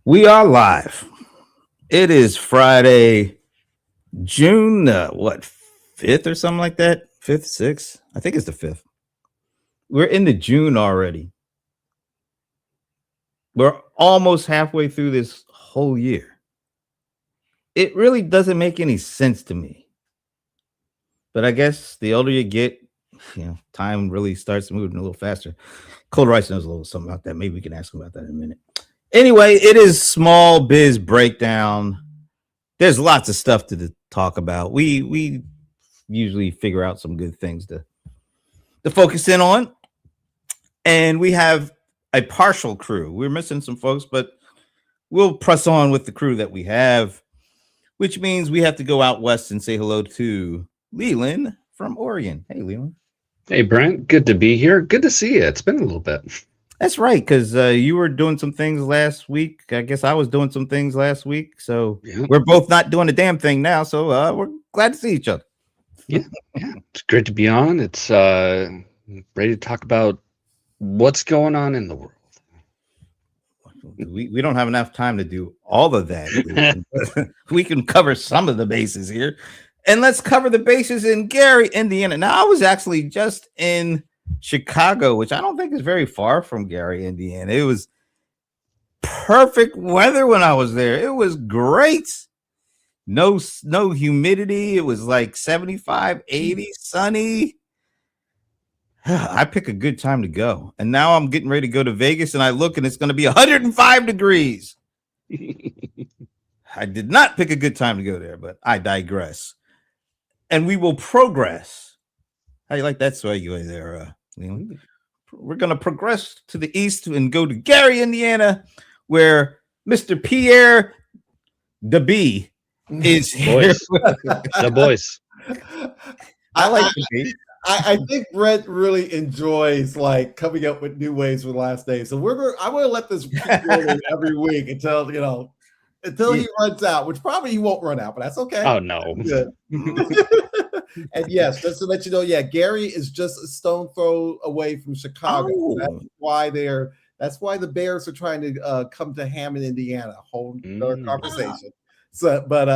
We are live. It is Friday, June what 5th or something like that. 5th, 6th. I think it's the 5th. We're into June already. We're almost halfway through this whole year. It really doesn't make any sense to me. But I guess the older you get, time really starts moving a little faster. Cold Rice knows a little something about that. Maybe we can ask him about that in a minute. Anyway, it is Small Biz Breakdown. There's lots of stuff to talk about. We usually figure out some good things to focus in on. And we have a partial crew. We're missing some folks, but we'll press on with the crew that we have, which means we have to go out west and say hello to Leland from Oregon. Hey, Leland. Hey, Brent. Good to be here. Good to see you. It's been a little bit. That's right, because you were doing some things last week. I guess I was doing some things last week. So we're both not doing a damn thing now. So we're glad to see each other. Yeah. It's great to be on. It's ready to talk about what's going on in the world. We don't have enough time to do all of that. We can cover some of the bases here. And let's cover the bases in Gary, Indiana. Now, I was actually just in Chicago, which I don't think is very far from Gary, Indiana. It was perfect weather when I was there. It was great. No humidity. It was like 75, 80, sunny. I pick a good time to go. And now I'm getting ready to go to Vegas, and I look and it's going to be 105 degrees. I did not pick a good time to go there, but I digress. And we will progress. How you like that segue there, Leland? We're going to progress to the east and go to Gary, Indiana, where Mr. Pierre DeB is here. The boys. I like DeB. I think Brent really enjoys like coming up with new ways with last names. So I'm going to let this keep going every week until he runs out, which probably he won't run out, but that's okay. Oh no. And yes, just to let you know, Gary is just a stone throw away from Chicago. Oh. That's why the Bears are trying to come to Hammond, Indiana. Whole conversation. So, but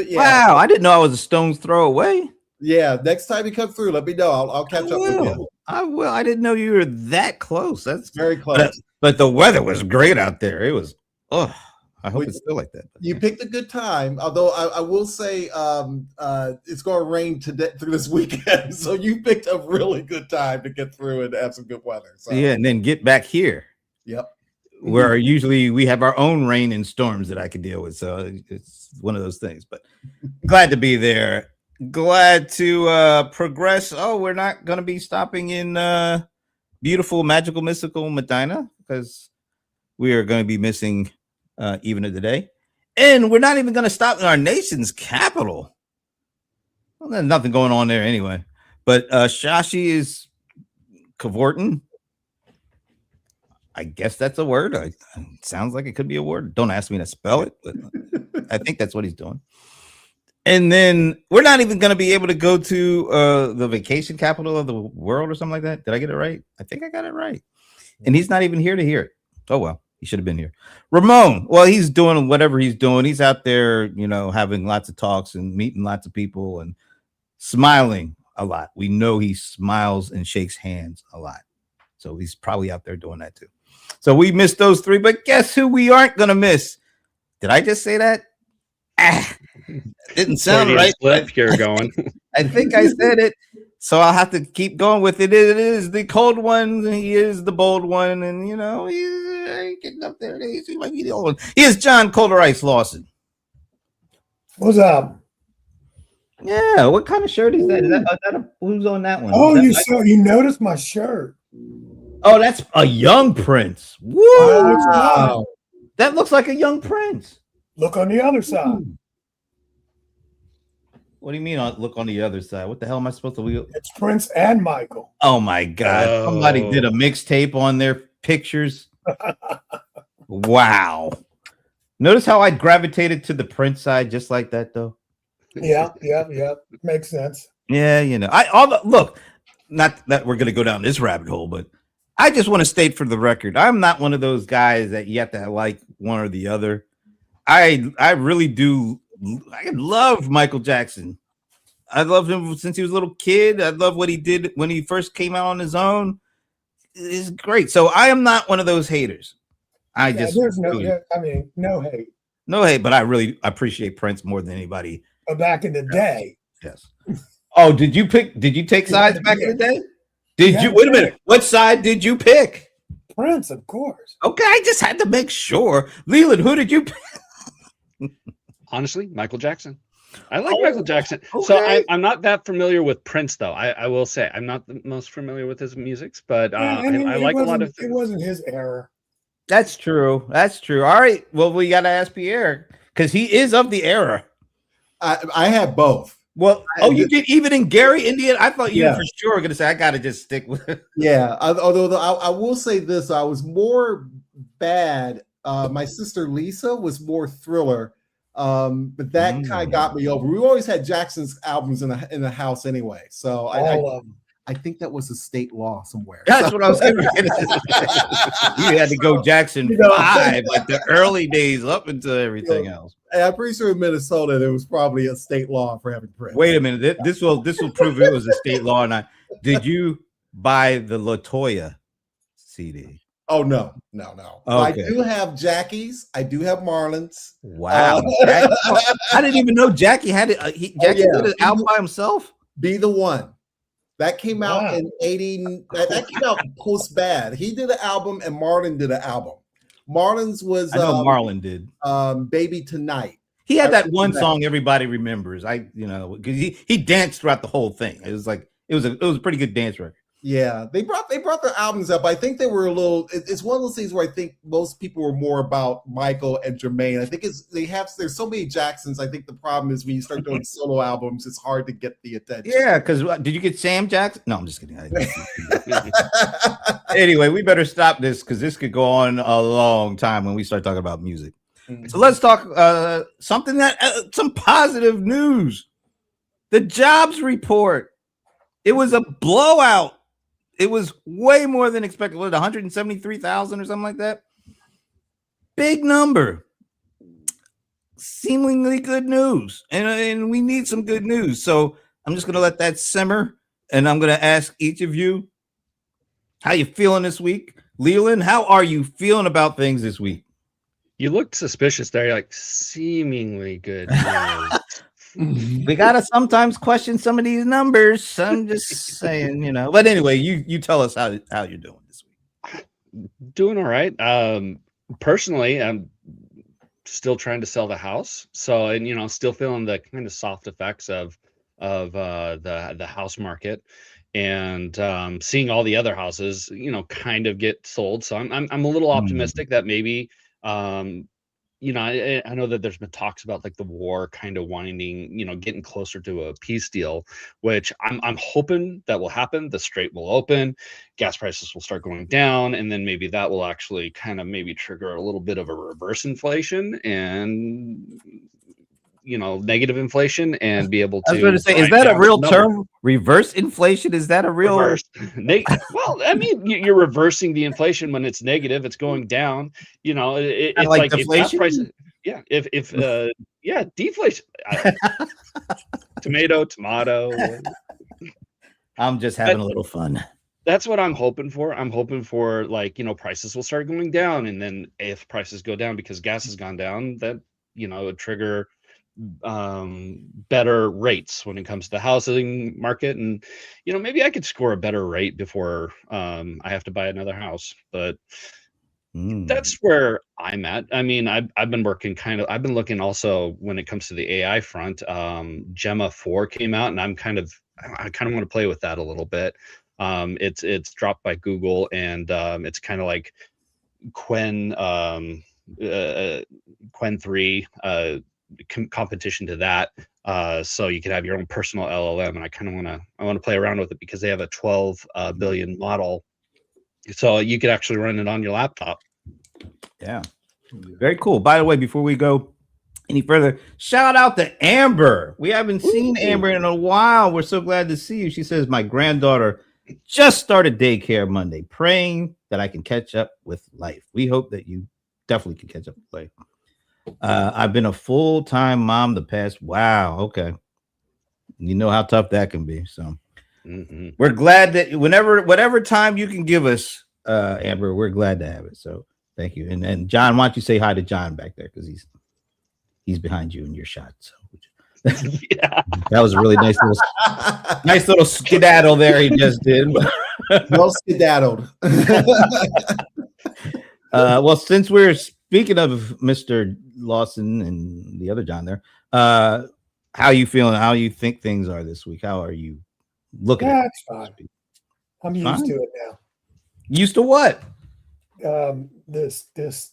yeah. Wow, I didn't know I was a stone's throw away. Yeah, next time you come through, let me know. I'll catch up with you. I will. I didn't know you were that close. That's very close. But the weather was great out there. It was. Oh, I hope it's still like that. You picked a good time, although I will say it's going to rain today through this weekend. So you picked a really good time to get through and have some good weather. So. Yeah, and then get back here. Yep. Where usually we have our own rain and storms that I could deal with. So it's one of those things. But glad to be there. Glad to progress. Oh, we're not going to be stopping in beautiful, magical, mystical Medina because we are going to be missing even of the day. And we're not even going to stop in our nation's capital. Well, there's nothing going on there anyway. But Shashi is cavorting. I guess that's a word. It sounds like it could be a word. Don't ask me to spell it, but I think that's what he's doing. And then we're not even going to be able to go to the vacation capital of the world or something like that. Did I get it right? I think I got it right. And he's not even here to hear it. Oh, well, he should have been here. Ramon, well, he's doing whatever he's doing. He's out there, having lots of talks and meeting lots of people and smiling a lot. We know he smiles and shakes hands a lot. So he's probably out there doing that too. So we missed those three, but guess who we aren't going to miss? Did I just say that? Didn't sound right. You're going. I think I said it, so I'll have to keep going with it. It is the cold one. He is the bold one, and he's getting up there. He might be the old one. He is John Cold Rice Lawson. What's up? Yeah, what kind of shirt is that? Is that who's on that one? Oh, you noticed my shirt? Oh, that's a young Prince. Woo! Wow. That looks like a young Prince. Look on the other side. What do you mean? Look on the other side. What the hell am I supposed to do? It's Prince and Michael. Oh my God! Somebody did a mixtape on their pictures. Wow! Notice how I gravitated to the Prince side just like that, though. Yeah. Makes sense. Yeah, look. Not that we're gonna go down this rabbit hole, but I just want to state for the record, I'm not one of those guys that you have to like one or the other. I really do. I love Michael Jackson. I loved him since he was a little kid. I love what he did when he first came out on his own. It's great. So I am not one of those haters. I Yeah, just there's no, really, I mean, no hate. no hate, but I really appreciate Prince more than anybody. But back in the day, Yes. Oh, did you take sides back in the day? Did Yeah. you wait a minute? What side did you pick? Prince, of course. Okay, I just had to make sure. Leland, who did you pick? Honestly, Michael Jackson. I like Oh, Michael Jackson. So okay. I'm not that familiar with Prince, though. I will say I'm not the most familiar with his music, but Yeah, I it like a lot wasn't- of It things. wasn't his era. That's true. That's true. All right. Well, we got to ask Pierre because he is of the era. I had both. Well, oh, you did even in Gary, Indiana? I thought you Yeah. for sure were going to say, I got to just stick with it. Yeah, although I will say this, I was more bad. My sister Lisa was more Thriller, but that kind of got me over. We always had Jackson's albums in the house anyway, so All of them. I think that was a state law somewhere. That's what I was going to say. You had to go Jackson 5, like the early days up until everything else. And I'm pretty sure in Minnesota there was probably a state law for having Prince. Wait a minute. This will prove it was a state law or not. Did you buy the LaToya CD? Oh no. I Okay. do have Jackie's. I do have Marlon's. Wow. Jackie, I didn't even know Jackie had it. Jackie did an album by himself. Be the One. That came out Wow. in 80. That came out post Bad. He did an album and Marlon did an album. Marlon's was I know Marlon did. Baby Tonight. He had I that one remember that. song everybody remembers. Because he danced throughout the whole thing. It was a pretty good dance record. Yeah, they brought their albums up. I think they were a little. It's one of those things where I think most people were more about Michael and Jermaine. I think there's so many Jacksons. I think the problem is when you start doing solo albums, it's hard to get the attention. Yeah, because did you get Sam Jackson? No, I'm just kidding. Anyway, we better stop this because this could go on a long time when we start talking about music. So let's talk some positive news. The jobs report. It was a blowout. It was way more than expected. What, 173,000 or something like that? Big number. Seemingly good news. And we need some good news. So I'm just going to let that simmer. And I'm going to ask each of you, how you feeling this week? Leland, how are you feeling about things this week? You looked suspicious there. You're like, seemingly good news. We got to sometimes question some of these numbers. I'm just saying, But anyway, you tell us how you're doing this week. Doing all right. Personally, I'm still trying to sell the house. So, and still feeling the kind of soft effects of the house market, and seeing all the other houses, kind of get sold. So I'm a little optimistic that maybe I know that there's been talks about like the war kind of winding, getting closer to a peace deal, which I'm hoping that will happen. The strait will open, gas prices will start going down, and then maybe that will actually kind of maybe trigger a little bit of a reverse inflation and negative inflation, and be able to. I was going to say, is grind that a down real the number. term? Reverse inflation? Is that a real? Reverse. Well, I mean, you're reversing the inflation when it's negative. It's going down. It's like like if gas deflation? prices. Yeah. If deflation. Tomato. I'm just having a little fun. That's what I'm hoping for. I'm hoping for prices will start going down, and then if prices go down because gas has gone down, that would trigger better rates when it comes to the housing market, and maybe I could score a better rate before I have to buy another house. But that's where I'm at. I mean, I've been working I've been looking also when it comes to the AI front. Gemma 4 came out, and I kind of want to play with that a little bit. It's dropped by Google, and it's kind of like Qwen 3 competition to that, so you can have your own personal LLM, and I kind of want to play around with it because they have a 12 billion model, so you could actually run it on your laptop. Yeah, very cool. By the way, before we go any further, shout out to Amber. We haven't seen Amber in a while. We're so glad to see you. She says, my granddaughter just started daycare Monday, praying that I can catch up with life. We hope that you definitely can catch up and play. I've been a full-time mom the past. Wow. Okay. You know how tough that can be. So we're glad that whatever time you can give us, Amber, we're glad to have it. So thank you. And John, why don't you say hi to John back there? Because he's behind you in your shot. So Yeah. that was a really nice little skedaddle there he just did. Well skedaddled. Well, since we're speaking of Mr. Lawson and the other John there, how you feeling? How you think things are this week? How are you looking at it? It's fine. I'm used to it now. Used to what? This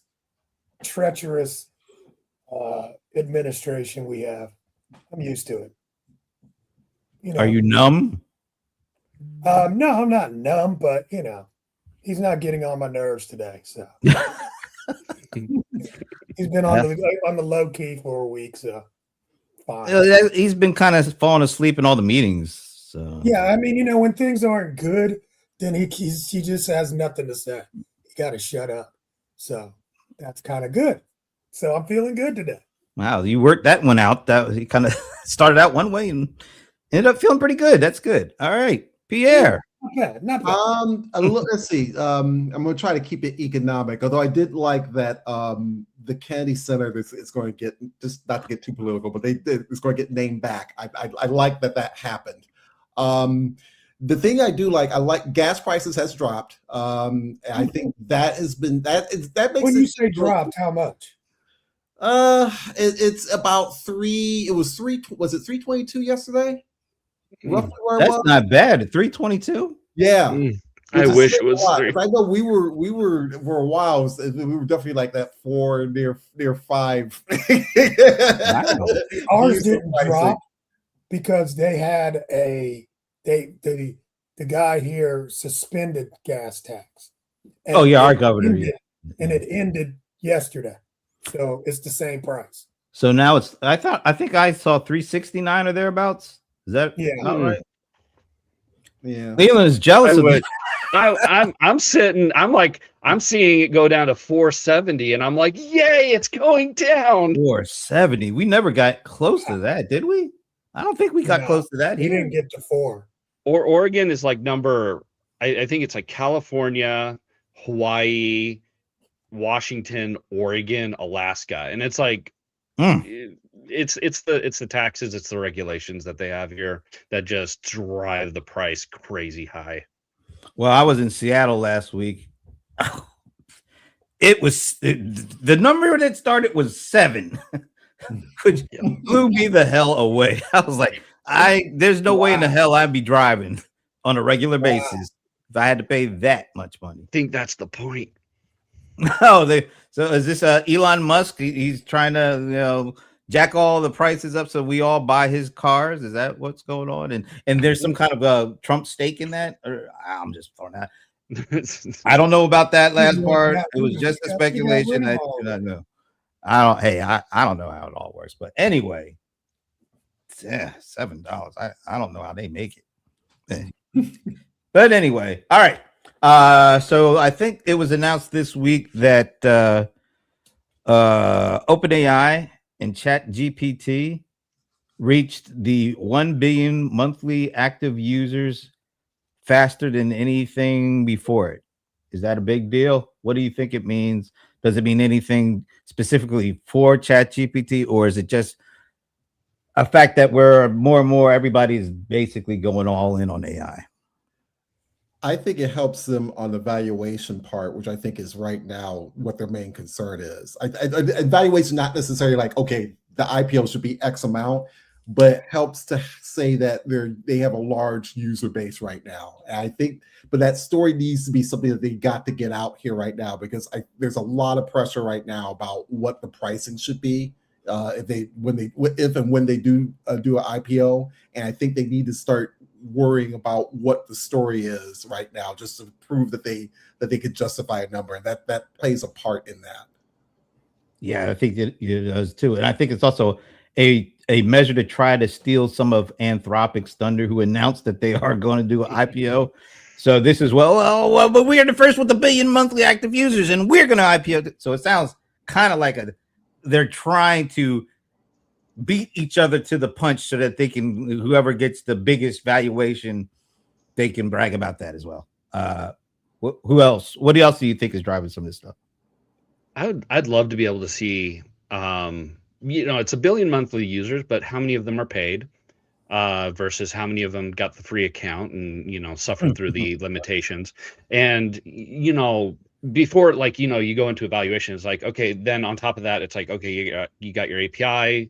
treacherous administration we have. I'm used to it. You know, Are you numb? no, I'm not numb, but he's not getting on my nerves today. So he's been on the low key for a week, so fine. He's been kind of falling asleep in all the meetings. So Yeah, I mean, when things aren't good, then he just has nothing to say. You got to shut up. So that's kind of good. So I'm feeling good today. Wow, you worked that one out. That he kind of started out one way and ended up feeling pretty good. That's good. All right, Pierre. Not bad. Let's see. I'm going to try to keep it economic. Although I did like that the Kennedy Center is going to get, just not to get too political, but it's going to get named back. I like that happened. The thing I do like, I like gas prices has dropped. I think that has been that makes When you say dropped, how much? It's about 3. It was 3. Was it 322 yesterday? Roughly where it That's was? not bad. 322. Yeah. I wish it was 3. I know we were for a while. We were definitely like that 4 near 5. Wow. Ours didn't drop because they had the guy here suspended gas tax. And Our it governor. ended, and it ended yesterday, so it's the same price. So now it's. I think I saw 369 or thereabouts. Is that not right? Yeah. Leland is jealous of me. I'm sitting. I'm seeing it go down to 470, and I'm like, yay! It's going down. 470. We never got close to that, did we? I don't think we got No, close to that. He Here. didn't get to 4. Or Oregon is like number. I think it's like California, Hawaii, Washington, Oregon, Alaska, and it's like it's the taxes, it's the regulations that they have here that just drive the price crazy high. Well, I was in Seattle last week. The number that started was 7, which blew me the hell away. I was like, there's no way in the hell I'd be driving on a regular basis if I had to pay that much money. I think that's the point. No, so is this Elon Musk? He's trying to jack all the prices up so we all buy his cars. Is that what's going on? And there's some kind of Trump stake in that? Or I'm just throwing that. I don't know about that last part. It was just a speculation. I do not know. I don't know how it all works. But anyway, yeah, $7. I don't know how they make it. But anyway, all right. So I think it was announced this week that OpenAI and ChatGPT reached the 1 billion monthly active users faster than anything before it. Is that a big deal? What do you think it means? Does it mean anything specifically for ChatGPT, or is it just a fact that we're more and more, everybody's basically going all in on AI? I think it helps them on the valuation part, which I think is right now what their main concern is. Valuation, not necessarily like, okay, the IPO should be X amount, but helps to say that they have a large user base right now. And I think, but that story needs to be something that they got to get out here right now, because there's a lot of pressure right now about what the pricing should be if and when they do an IPO. And I think they need to start worrying about what the story is right now, just to prove that they could justify a number, and that plays a part in that. Yeah, I think it does too, and I think it's also a measure to try to steal some of Anthropic's thunder, who announced that they are going to do an IPO. So this is but we are the first with 1 billion monthly active users, and we're going to IPO. So it sounds kind of like they're trying to beat each other to the punch so that they can, whoever gets the biggest valuation, they can brag about that as well. Who else? What else do you think is driving some of this stuff? I'd love to be able to see, it's 1 billion monthly users, but how many of them are paid versus how many of them got the free account and, suffered through the limitations. And, before, you go into evaluation, it's like, okay, then on top of that, it's like, okay, you got your API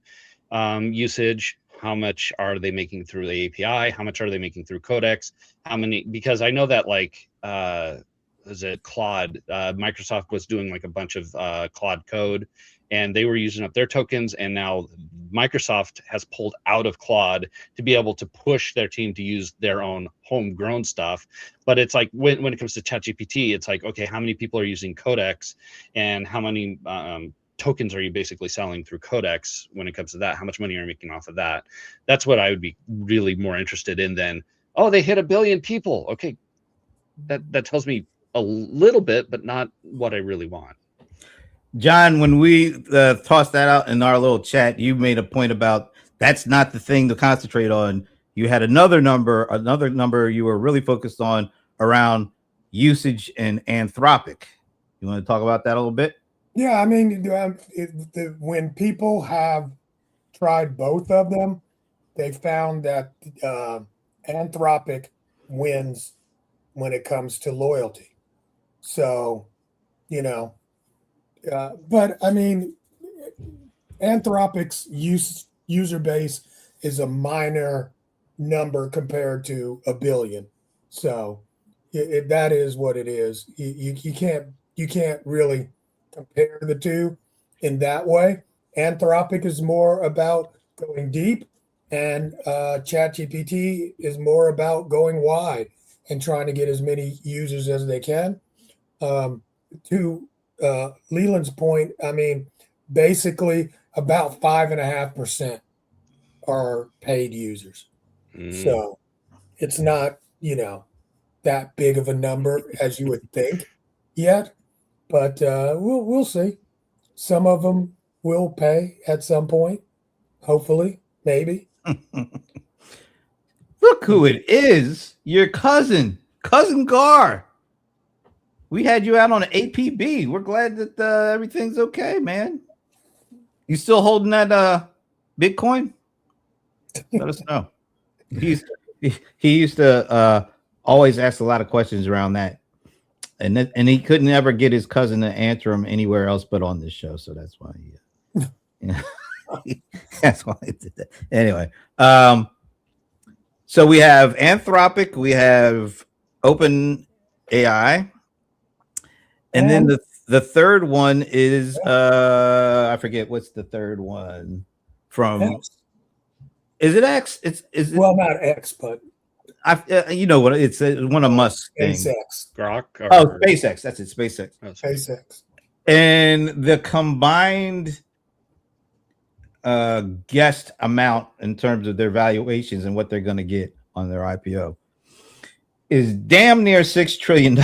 usage. How much are they making through the API? How much are they making through Codex? How many? Because I know that is it Claude? Microsoft was doing like a bunch of Claude code, and they were using up their tokens. And now Microsoft has pulled out of Claude to be able to push their team to use their own homegrown stuff. But it's like when it comes to ChatGPT, it's like, okay, how many people are using Codex, and how many tokens are you basically selling through Codex when it comes to that? How much money are you making off of that? That's what I would be really more interested in than, oh, they hit 1 billion people. Okay, that tells me a little bit, but not what I really want. John, when we tossed that out in our little chat, you made a point about that's not the thing to concentrate on. You had another number you were really focused on around usage and Anthropic. You want to talk about that a little bit? Yeah, I mean, when people have tried both of them, they found that Anthropic wins when it comes to loyalty. So, but I mean, Anthropic's user base is a minor number compared to 1 billion. So that is what it is. You can't really compare the two in that way. Anthropic is more about going deep, and ChatGPT is more about going wide and trying to get as many users as they can. To Leland's point, I mean, basically about 5.5% are paid users. So it's not, that big of a number as you would think yet. But we'll see. Some of them will pay at some point, hopefully, maybe. Look who it is! Your cousin Gar. We had you out on an APB. We're glad that everything's okay, man. You still holding that Bitcoin? Let us know. He used to always ask a lot of questions around that. And he couldn't ever get his cousin to answer him anywhere else but on this show, so that's why that's why he did that. Anyway, so we have Anthropic, we have Open AI, and then the third one is I forget what's the third one from. X. Is it X? Is it, well, not X, but you know what? It's one of Musk's things. SpaceX. Grok. SpaceX. That's it. SpaceX. SpaceX. And the combined guessed amount in terms of their valuations and what they're going to get on their IPO is damn near $6 trillion.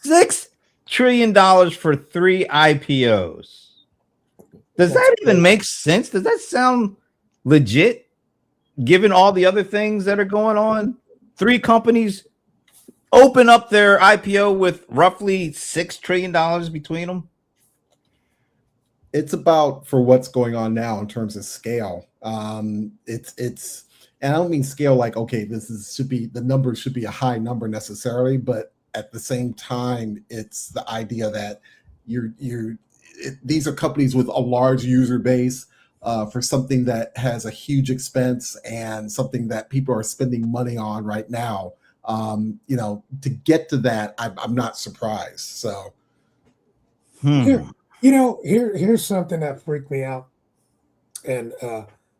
$6 trillion for 3 IPOs. Does that even make sense? Does that sound legit? Given all the other things that are going on, 3 companies open up their IPO with roughly $6 trillion between them. It's about for what's going on now in terms of scale. It's and I don't mean scale like, okay, the number should be a high number necessarily, but at the same time, it's the idea that these are companies with a large user base. For something that has a huge expense and something that people are spending money on right now, to get to that, I'm not surprised. So, here's something that freaked me out, and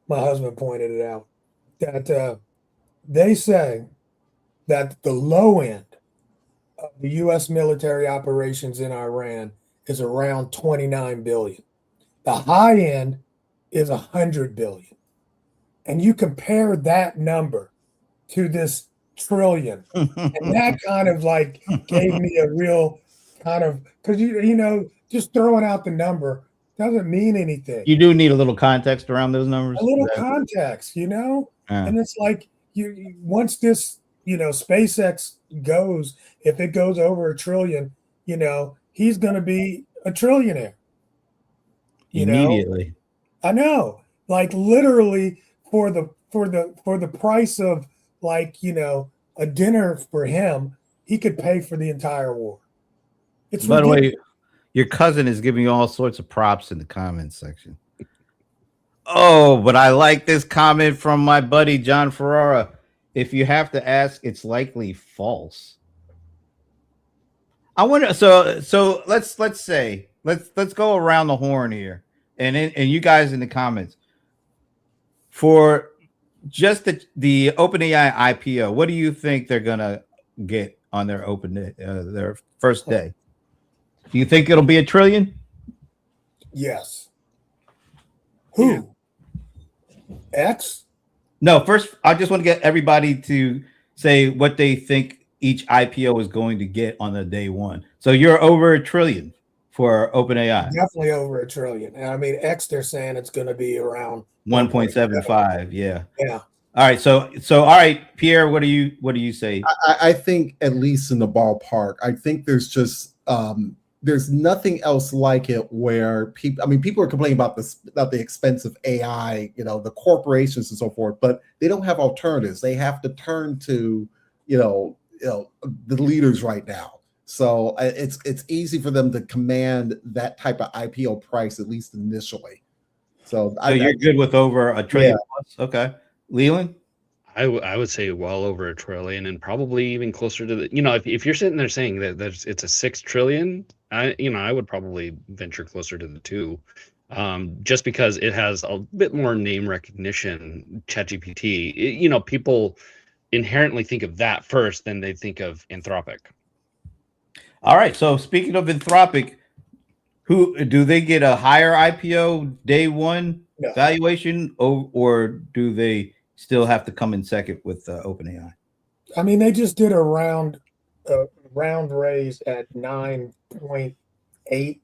my husband pointed it out, that they say that the low end of the U.S. military operations in Iran is around 29 billion. The high end is 100 billion. And you compare that number to this trillion. And that kind of like gave me a real kind of, because just throwing out the number doesn't mean anything. You do need a little context around those numbers. A little context, you know? Yeah. And it's like once this, SpaceX goes, if it goes over $1 trillion, he's going to be a trillionaire. Immediately. I know, like literally for the price of a dinner for him, he could pay for the entire war. It's By the ridiculous. way, your cousin is giving you all sorts of props in the comments section. Oh, but I like this comment from my buddy John Ferrara. If you have to ask, it's likely false. I wonder. So let's say let's go around the horn here, and you guys in the comments for just the OpenAI IPO. What do you think they're gonna get on their their first day? Do you think it'll be $1 trillion? Yes. Who? X? No, first, I just want to get everybody to say what they think each IPO is going to get on the day one. So you're over $1 trillion for OpenAI. Definitely over $1 trillion. And I mean, X, they're saying it's going to be around 1.75. Yeah. Yeah. All right. So all right, Pierre, what do you say? I think at least in the ballpark. I think there's just there's nothing else like it where people are complaining about the expense of AI, the corporations and so forth, but they don't have alternatives. They have to turn to, the leaders right now. So it's easy for them to command that type of IPO price, at least initially. So you're good with over $1 trillion plus? Okay. Leland? I would say well over $1 trillion, and probably even closer to the, if you're sitting there saying that it's a 6 trillion, I would probably venture closer to the 2, just because it has a bit more name recognition. ChatGPT, people inherently think of that first, then they think of Anthropic. All right. So speaking of Anthropic, who do they get a higher IPO day one valuation, or do they still have to come in second with OpenAI? I mean, they just did a round raise at 9.8,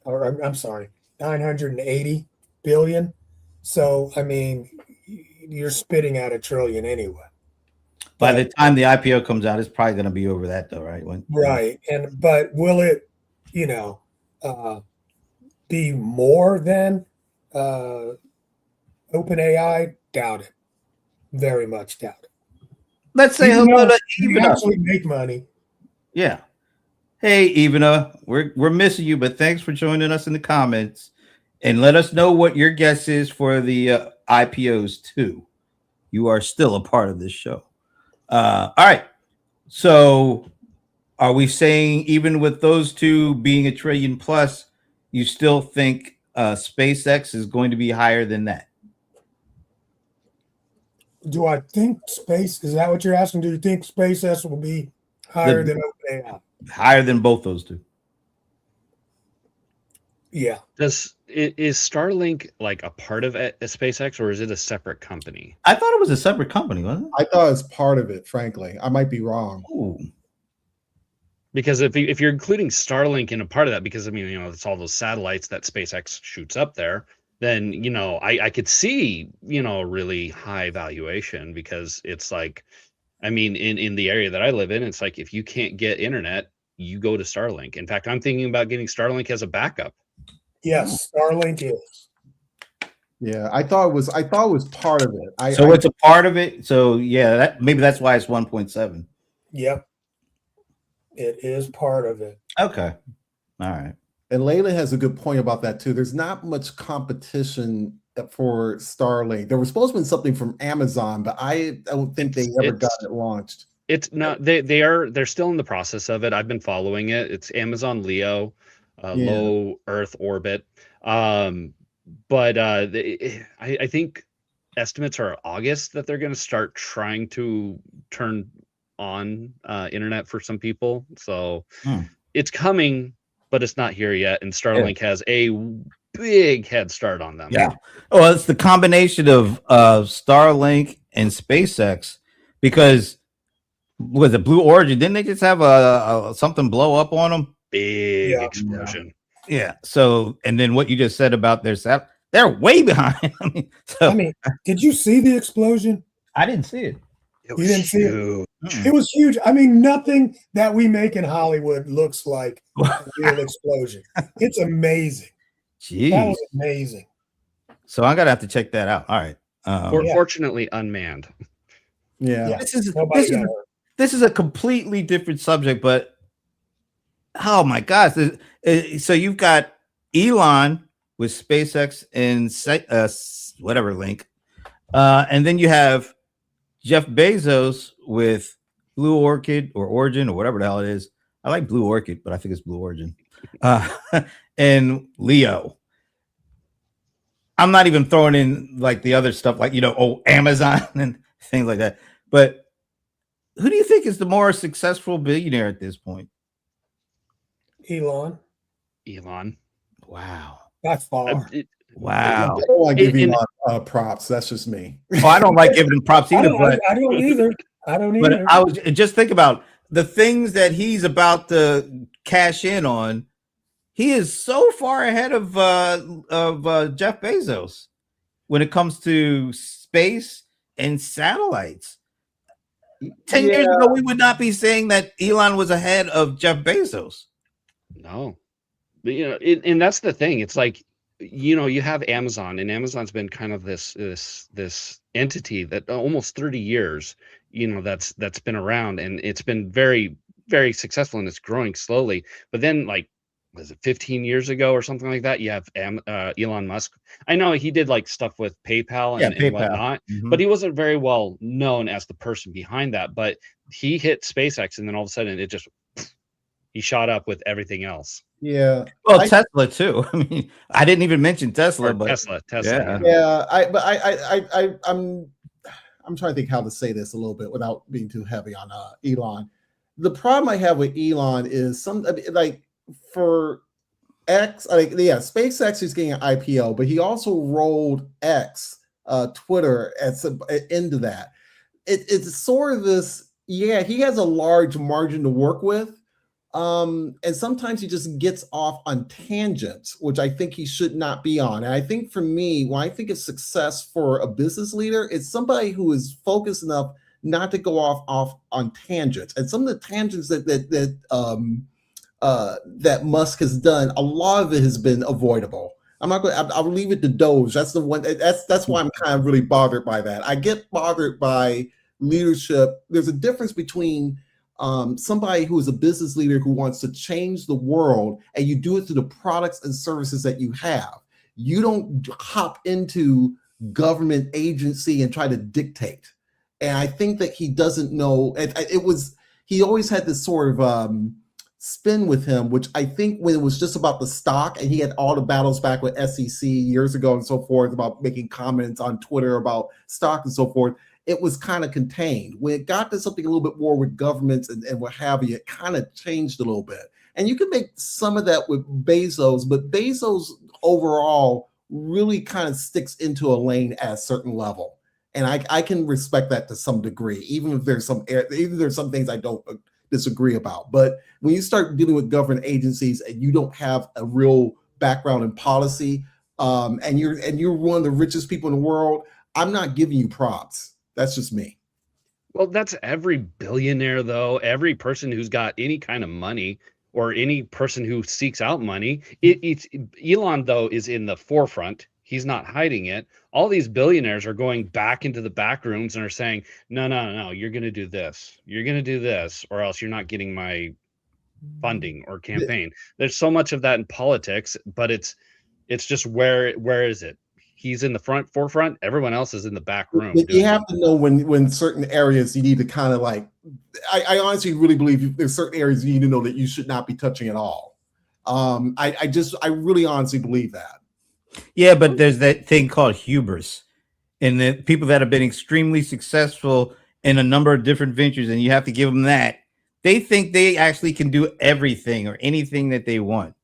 or I'm sorry, 980 billion. So I mean, you're spitting out $1 trillion anyway. By the time the IPO comes out, it's probably going to be over that, though, right? Right. But will it, be more than OpenAI? Doubt it. Very much doubt it. Let's say hello to you actually make money. Yeah. Hey, Ivana, we're missing you, but thanks for joining us in the comments, and let us know what your guess is for the IPOs too. You are still a part of this show. All right. So, are we saying even with those two being $1 trillion plus, you still think SpaceX is going to be higher than that? Do I think space? Is that what you're asking? Do you think SpaceX will be higher than OpenAI? Higher than both those two. Yeah. Is Starlink like a part of SpaceX, or is it a separate company? I thought it was a separate company, wasn't it? I thought it was part of it, frankly. I might be wrong. Ooh. Because if you're including Starlink in a part of that, because it's all those satellites that SpaceX shoots up there, then I could see a really high valuation, because it's like, in the area that I live in, it's like if you can't get internet, you go to Starlink. In fact, I'm thinking about getting Starlink as a backup. Yes, Starlink is. Yeah, I thought it was part of it. It's a part of it. So yeah, maybe that's why it's 1.7. Yep. It is part of it. Okay. All right. And Layla has a good point about that too. There's not much competition for Starlink. There was supposed to be something from Amazon, but I don't think they ever got it launched. It's not. They're still in the process of it. I've been following it. It's Amazon Leo, low Earth orbit. But I think estimates are August that they're going to start trying to turn on internet for some people. So it's coming, but it's not here yet. And Starlink has a big head start on them. Yeah. Well, it's the combination of Starlink and SpaceX, because with the Blue Origin, didn't they just have something blow up on them? Big explosion. Yeah. So, and then what you just said about their sat, they're way behind. I mean, did you see the explosion? I didn't see it. It You didn't see it? huge. It was huge. I mean, nothing that we make in Hollywood looks like a real explosion. It's amazing. Jeez. That was amazing. So I gotta have to check that out. All right. Fortunately, unmanned. Yeah. This is a completely different subject, but oh my gosh! So you've got Elon with SpaceX and whatever link, and then you have Jeff Bezos with Blue Orchid or Origin or whatever the hell it is. I like Blue Orchid, but I think it's Blue Origin. And Leo. I'm not even throwing in like the other stuff, like Amazon and things like that. But who do you think is the more successful billionaire at this point? Elon. Wow. By far. Wow. I don't want to give Elon props. That's just me. Oh, I don't like giving him props either. I don't either. But I was just think about the things that he's about to cash in on. He is so far ahead of Jeff Bezos when it comes to space and satellites. 10 years ago, we would not be saying that Elon was ahead of Jeff Bezos. No, but, and that's the thing. It's like, you have Amazon, and Amazon's been kind of this entity that almost 30 years, that's been around, and it's been very, very successful, and it's growing slowly. But then, like, was it 15 years ago or something like that? You have Elon Musk. I know he did like stuff with PayPal and whatnot, but he wasn't very well known as the person behind that. But he hit SpaceX, and then all of a sudden he shot up with everything else. Yeah. Well, Tesla too. I mean, I didn't even mention Tesla, but Tesla. Yeah. I'm trying to think how to say this a little bit without being too heavy on Elon. The problem I have with Elon is for X, SpaceX is getting an IPO, but he also rolled X, Twitter, into that. It's sort of this, he has a large margin to work with. And sometimes he just gets off on tangents, which I think he should not be on. And I think for me, when I think of success for a business leader, it's somebody who is focused enough not to go off on tangents. And some of the tangents that Musk has done, a lot of it has been avoidable. I'll leave it to Doge. That's the one. That's why I'm kind of really bothered by that. I get bothered by leadership. There's a difference between somebody who is a business leader who wants to change the world, and you do it through the products and services that you have. You don't hop into government agency and try to dictate. And I think that he doesn't know. He always had this sort of spin with him, which I think when it was just about the stock, and he had all the battles back with SEC years ago and so forth about making comments on Twitter about stock and so forth, it was kind of contained. When it got to something a little bit more with governments and what have you, it kind of changed a little bit. And you can make some of that with Bezos, but Bezos overall really kind of sticks into a lane at a certain level. And I can respect that to some degree, even if there's some things I don't disagree about. But when you start dealing with government agencies and you don't have a real background in policy, and you're one of the richest people in the world, I'm not giving you props. That's just me. Well, that's every billionaire, though. Every person who's got any kind of money, or any person who seeks out money. It's Elon, though, is in the forefront. He's not hiding it. All these billionaires are going back into the back rooms and are saying, no, you're going to do this. You're going to do this, or else you're not getting my funding or campaign. There's so much of that in politics, but it's just where is it? He's in the forefront. Everyone else is in the back room. You have to know when certain areas you need to kind of like, I honestly really believe there's certain areas you need to know that you should not be touching at all. I really honestly believe that. Yeah, but there's that thing called hubris, and the people that have been extremely successful in a number of different ventures, and you have to give them that. They think they actually can do everything or anything that they want,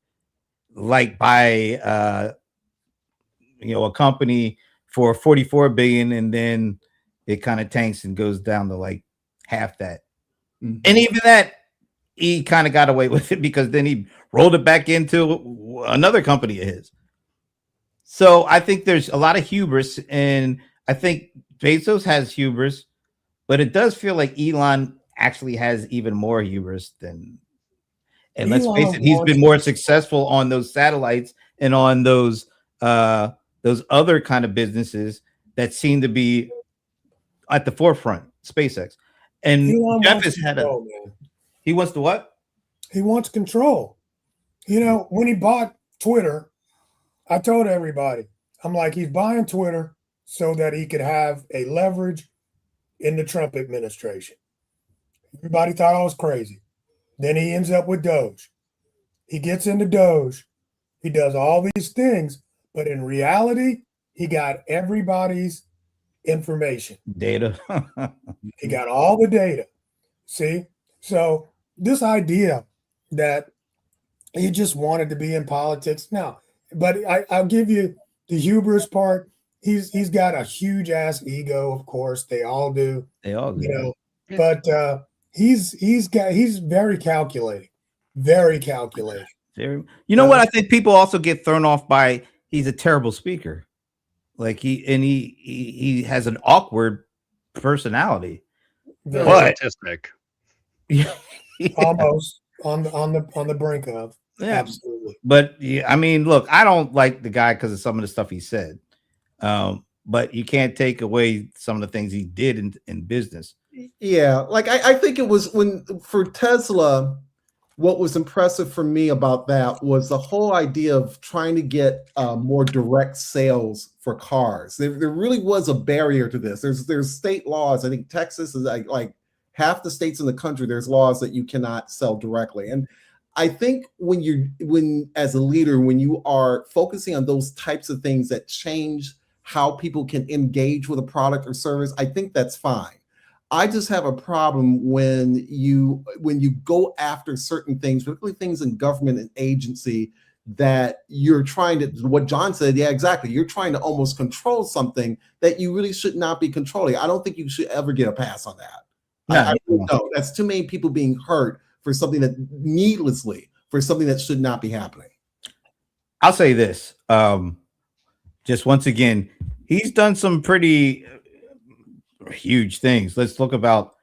like buy a company for 44 billion, and then it kind of tanks and goes down to like half that. Mm-hmm. And even that, he kind of got away with it because then he rolled it back into another company of his. So I think there's a lot of hubris, and I think Bezos has hubris, but it does feel like Elon actually has even more hubris than. And let's face it, he's been more successful on those satellites and on those other kind of businesses that seem to be at the forefront, SpaceX. And Jeff has had he wants to what? He wants control. You know, when he bought Twitter, I told everybody, I'm like, he's buying Twitter so that he could have a leverage in the Trump administration. Everybody thought I was crazy. Then he ends up with Doge. He gets into Doge. He does all these things, but in reality, he got everybody's information. Data. He got all the data. See? So this idea that he just wanted to be in politics. Now, but I'll give you the hubris part. He's got a huge ass ego, of course. They all do. They all do. You know, but he's very calculating. Very calculating. You know what? I think people also get thrown off by he's a terrible speaker. Like he has an awkward personality. But autistic. Yeah. Almost on the brink of. Yeah. Absolutely. But yeah, I mean, look, I don't like the guy because of some of the stuff he said. But you can't take away some of the things he did in business. Yeah, like I think it was for Tesla, what was impressive for me about that was the whole idea of trying to get more direct sales for cars. There really was a barrier to this. There's state laws. I think Texas is like half the states in the country. There's laws that you cannot sell directly. And I think when as a leader, when you are focusing on those types of things that change how people can engage with a product or service, I think that's fine. I just have a problem when you go after certain things, particularly things in government and agency, that you're trying to, what John said, yeah, exactly. You're trying to almost control something that you really should not be controlling. I don't think you should ever get a pass on that. I really don't. That's too many people being hurt for something that needlessly, for something that should not be happening. I'll say this. Just once again, he's done some pretty huge things. Let's look about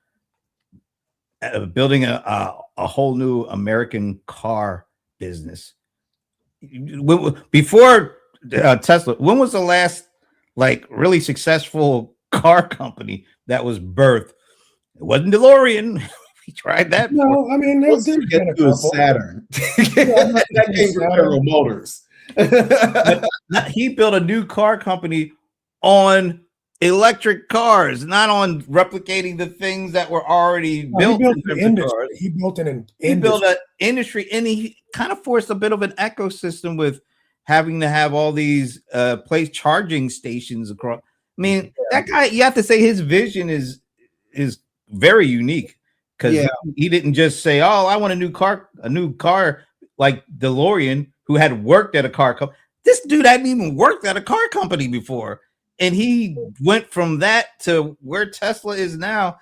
building a whole new American car business. Before Tesla, when was the last like really successful car company that was birthed? It wasn't DeLorean. We tried that. No, I mean, there's been a couple. Saturn. That came from General Motors. He built a new car company on electric cars, not on replicating the things that were already built. He built an industry, and he kind of forced a bit of an ecosystem with having to have all these place charging stations across. I mean, that guy, you have to say his vision is very unique, because he didn't just say, "Oh, I want a new car like DeLorean," who had worked at a car company. This dude hadn't even worked at a car company before. And he went from that to where Tesla is now.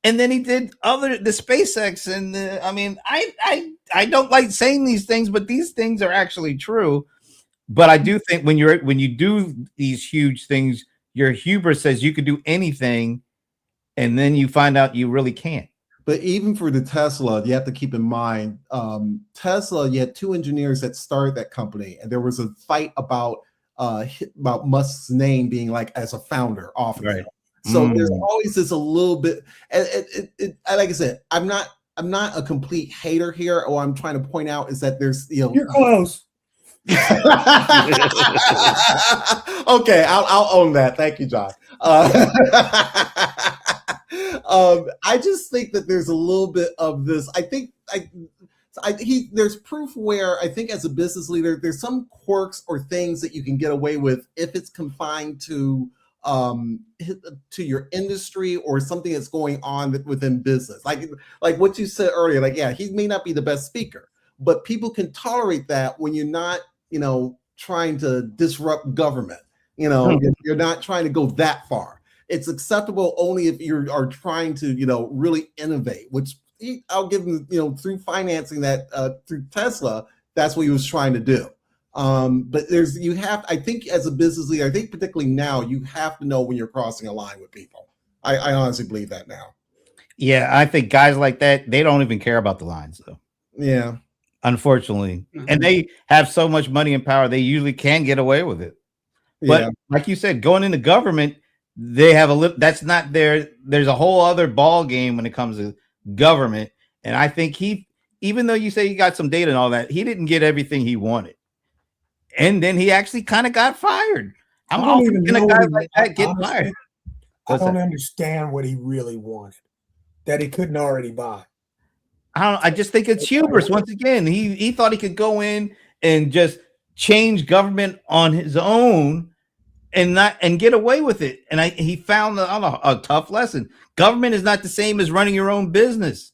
And then he did the SpaceX. And I mean, I don't like saying these things, but these things are actually true. But I do think when you do these huge things, your hubris says you could do anything. And then you find out you really can't. But even for the Tesla, you have to keep in mind, Tesla, you had two engineers that started that company. And there was a fight about Musk's name being like as a founder off of it. So there's always this a little bit, and like I said, I'm not a complete hater here. Or I'm trying to point out is that there's, you're close. Okay, I'll own that. Thank you, John. I just think that there's a little bit of this. I think there's proof where I think as a business leader, there's some quirks or things that you can get away with if it's confined to your industry or something that's going on within business. Like what you said earlier, like, yeah, he may not be the best speaker, but people can tolerate that when you're not, trying to disrupt government. You're not trying to go that far. It's acceptable only if you are trying to, really innovate, which I'll give him, through financing that through Tesla, that's what he was trying to do. But I think as a business leader, I think particularly now, you have to know when you're crossing a line with people. I honestly believe that now. Yeah, I think guys like that, they don't even care about the lines, though. Yeah. Unfortunately. And they have so much money and power, they usually can get away with it. But like you said, going into government, they have that's not there's a whole other ball game when it comes to government. And I think even though you say he got some data and all that, he didn't get everything he wanted. And then he actually kind of got fired. I'm often a guy like that get fired. I don't understand what he really wanted that he couldn't already buy. I just think it's hubris. Once again, he thought he could go in and just change government on his own and get away with it. And he found a tough lesson. Government is not the same as running your own business.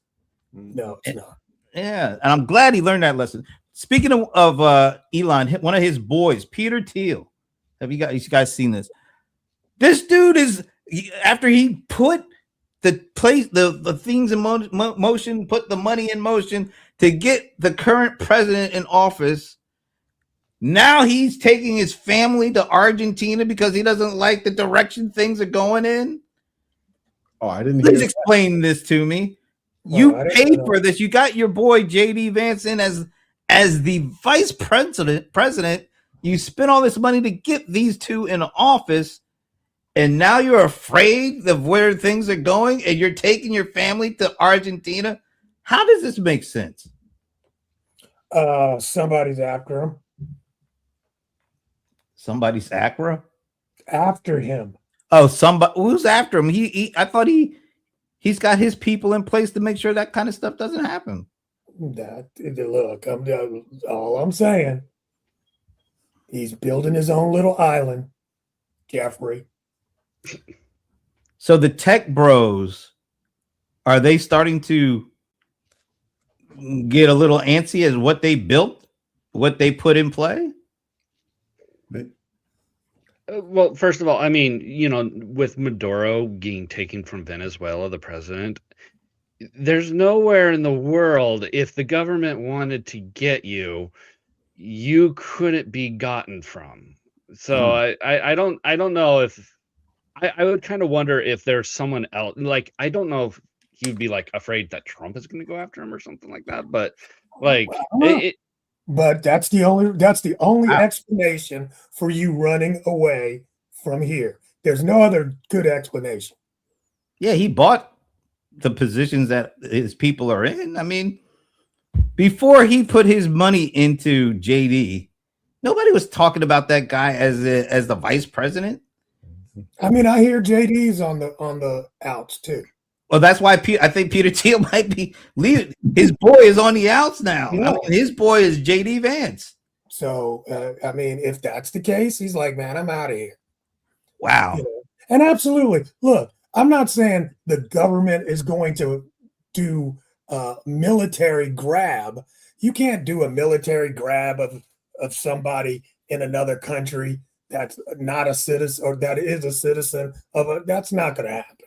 No, it's not. Yeah, and I'm glad he learned that lesson. Speaking of Elon, one of his boys, Peter Thiel. Have you guys seen this? This dude after he put the things in motion, put the money in motion to get the current president in office. Now he's taking his family to Argentina because he doesn't like the direction things are going in. Oh, I didn't. Please explain this to me. You paid for this. You got your boy JD Vance in as the vice president. You spent all this money to get these two in office, and now you're afraid of where things are going, and you're taking your family to Argentina. How does this make sense? Somebody's after him. Somebody's after him. Oh, somebody who's after him? I thought he's got his people in place to make sure that kind of stuff doesn't happen. Look, all I'm saying, he's building his own little island, Jeffrey. So the tech bros, are they starting to get a little antsy as what they built, what they put in play? Well, first of all, I mean, with Maduro getting taken from Venezuela, the president, there's nowhere in the world, if the government wanted to get you, you couldn't be gotten from. So I don't know if I would kind of wonder if there's someone else. Like, I don't know if he would be like afraid that Trump is going to go after him or something like that. But like, but that's the only explanation for you running away from here. There's no other good explanation. Yeah, he bought the positions that his people are in. I mean, before he put his money into JD, nobody was talking about that guy as the vice president. I mean, I hear JD's on the outs too. Well, that's why I think Peter Thiel might be leaving. His boy is on the outs now. Yeah. I mean, his boy is JD Vance. So, I mean, if that's the case, he's like, man, I'm out of here. Wow. And absolutely. Look, I'm not saying the government is going to do a military grab. You can't do a military grab of somebody in another country that's not a citizen or that is a citizen of that's not going to happen.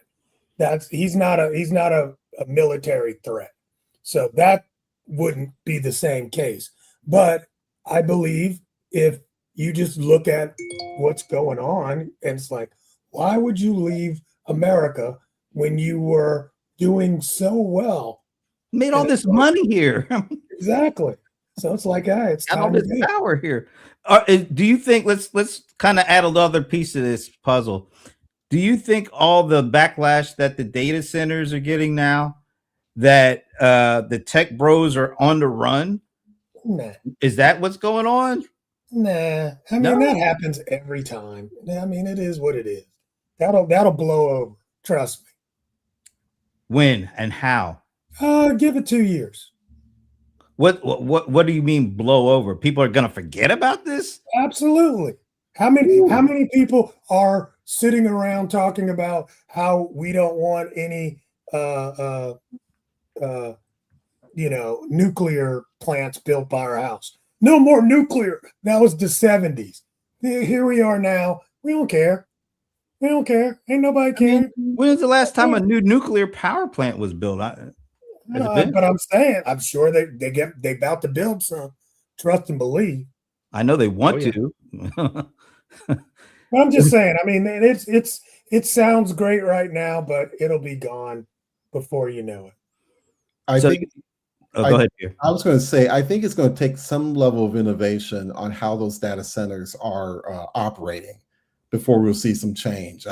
He's not a military threat. So that wouldn't be the same case. But I believe if you just look at what's going on, and it's like, why would you leave America when you were doing so well? Made all this money here. Exactly. So it's like, it's time all this power here. Do you think, let's kind of add another piece to this puzzle. Do you think all the backlash that the data centers are getting now, that the tech bros are on the run? Nah. Is that what's going on? Nah. I mean, that happens every time. I mean, it is what it is. That'll blow over. Trust me. When and how? Give it 2 years. What do you mean blow over? People are gonna forget about this? Absolutely. How many people are sitting around talking about how we don't want any nuclear plants built by our house? No more nuclear. That was the 70s. Here we are now. We don't care. Ain't nobody caring. When was the last time a new nuclear power plant was built? Has it been? But I'm saying, I'm sure they about to build some. Trust and believe. I know they want yeah. to. But I'm just saying. I mean, it sounds great right now, but it'll be gone before you know it. I So- think Oh, go ahead, Pierre. I was going to say, I think it's going to take some level of innovation on how those data centers are operating before we'll see some change.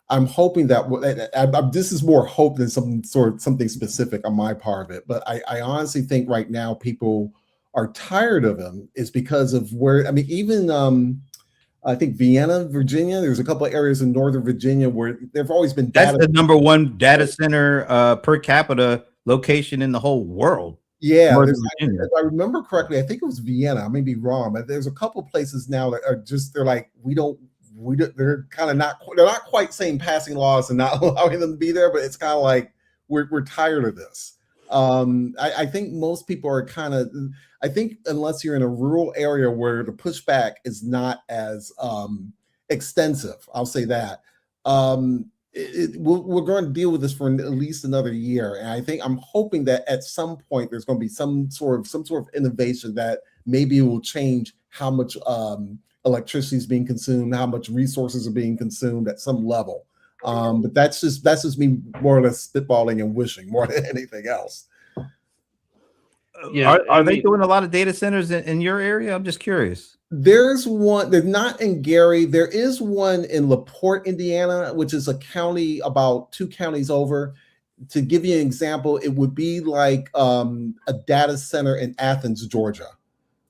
I'm hoping that this is more hope than something specific on my part of it. But I honestly think right now people are tired of them is because of where, I mean, even I think Vienna, Virginia, there's a couple of areas in Northern Virginia where there've always been That's data. the number one data center per capita location in the whole world. Yeah, Northern if I remember correctly, I think it was Vienna. I may be wrong, but there's a couple places now that are just they're like they're kind of they're not quite saying passing laws and not allowing them to be there, but it's kind of like we're tired of this. I think most people are I think unless you're in a rural area where the pushback is not as extensive, I'll say that. We're going to deal with this for at least another year, and I'm hoping that at some point there's going to be some sort of innovation that maybe will change how much electricity is being consumed, how much resources are being consumed at some level. But that's just me more or less spitballing and wishing more than anything else. Yeah, are they doing a lot of data centers in your area? I'm just curious. There's one. They're not in Gary. There is one in LaPorte, Indiana, which is a county about 2 counties over. To give you an example, it would be like a data center in Athens, Georgia,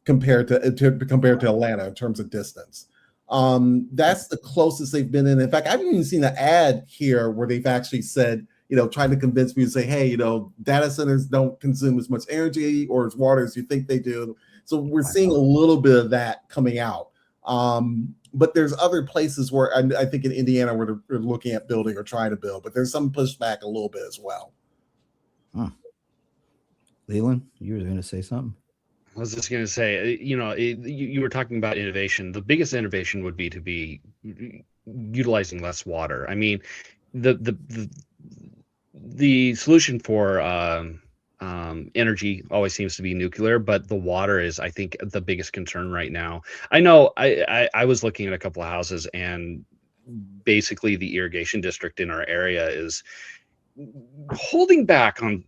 compared to Atlanta in terms of distance. That's the closest they've been in. In fact, I've even seen an ad here where they've actually said, trying to convince me to say, hey, data centers don't consume as much energy or as water as you think they do. So we're seeing a little bit of that coming out. But there's other places where I think in Indiana where they're looking at building or trying to build, but there's some pushback a little bit as well. Leland, you were going to say something? I was just going to say, you were talking about innovation. The biggest innovation would be to be utilizing less water. I mean, the solution for energy always seems to be nuclear, but the water is, I think, the biggest concern right now. I know I was looking at a couple of houses, and basically the irrigation district in our area is holding back on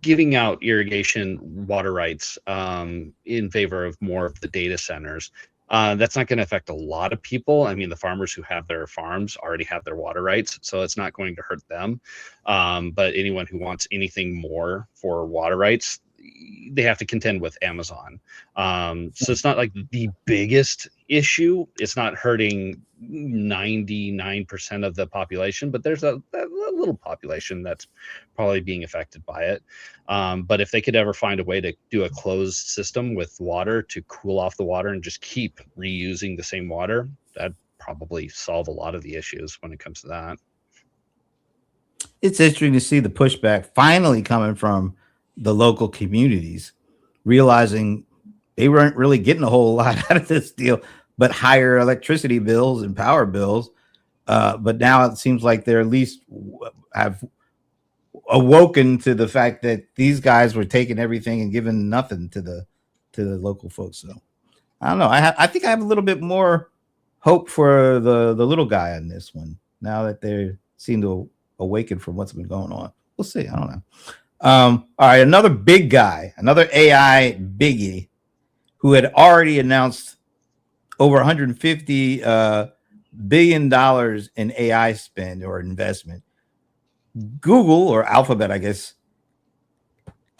giving out irrigation water rights in favor of more of the data centers. That's not going to affect a lot of people. I mean, the farmers who have their farms already have their water rights, so it's not going to hurt them. But anyone who wants anything more for water rights, they have to contend with Amazon. So it's not like the biggest issue. It's not hurting 99% of the population, but there's a little population that's probably being affected by it. But if they could ever find a way to do a closed system with water to cool off the water and just keep reusing the same water, that'd probably solve a lot of the issues when it comes to that. It's interesting to see the pushback finally coming from the local communities, realizing they weren't really getting a whole lot out of this deal, but higher electricity bills and power bills. But now it seems like they're at least have awoken to the fact that these guys were taking everything and giving nothing to the local folks. So I don't know. I think I have a little bit more hope for the little guy on this one now that they seem to awaken from what's been going on. We'll see. I don't know. All right, another big guy, another AI biggie who had already announced over $150 billion in AI spend or investment. Google, or Alphabet, I guess,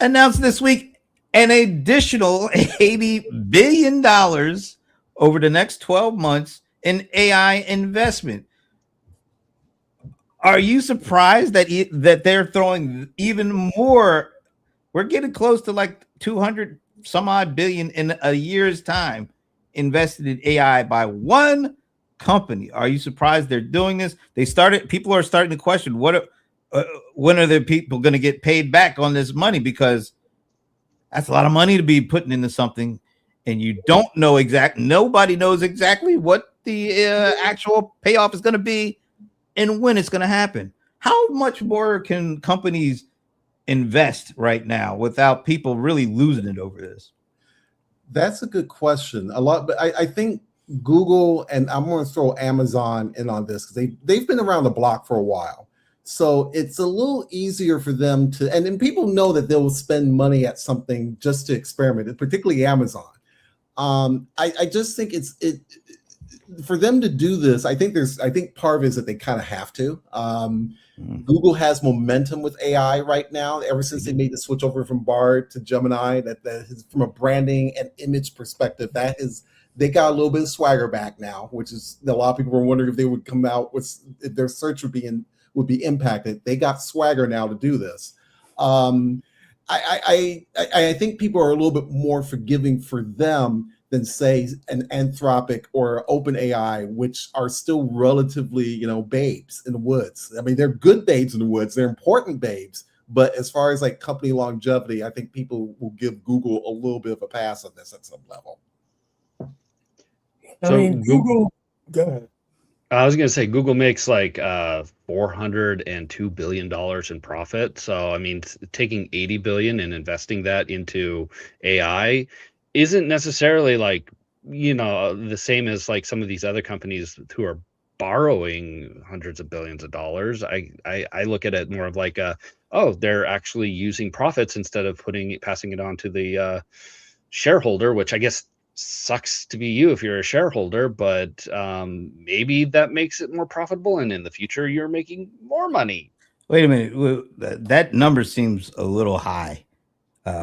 announced this week an additional $80 billion over the next 12 months in AI investment. Are you surprised that they're throwing even more? We're getting close to like 200 some odd billion in a year's time invested in AI by one company. Are you surprised they're doing this? People are starting to question when are the people going to get paid back on this money? Because that's a lot of money to be putting into something, and you don't know nobody knows exactly what the actual payoff is going to be and when it's going to happen. How much more can companies invest right now without people really losing it over this? That's a good question. A lot, but I think Google, and I'm going to throw Amazon in on this because they've been around the block for a while. So it's a little easier for them to, and then people know that they'll spend money at something just to experiment, particularly Amazon. I just think it for them to do this. I think part of it is that they kind of have to. Google has momentum with AI right now. Ever since they made the switch over from Bard to Gemini, that is, from a branding and image perspective, they got a little bit of swagger back now, which is a lot of people were wondering if they would come out with, if their search would be impacted. They got swagger now to do this. I think people are a little bit more forgiving for them than say an Anthropic or OpenAI, which are still relatively, babes in the woods. I mean, they're good babes in the woods. They're important babes. But as far as like company longevity, I think people will give Google a little bit of a pass on this at some level. I mean, Google, go ahead. I was going to say Google makes like $402 billion in profit. So, I mean, taking 80 billion and investing that into AI isn't necessarily like, the same as like some of these other companies who are borrowing hundreds of billions of dollars. I look at it more of like they're actually using profits instead of passing it on to the shareholder, which I guess sucks to be you if you're a shareholder, but maybe that makes it more profitable, and in the future you're making more money. Wait a minute, that number seems a little high.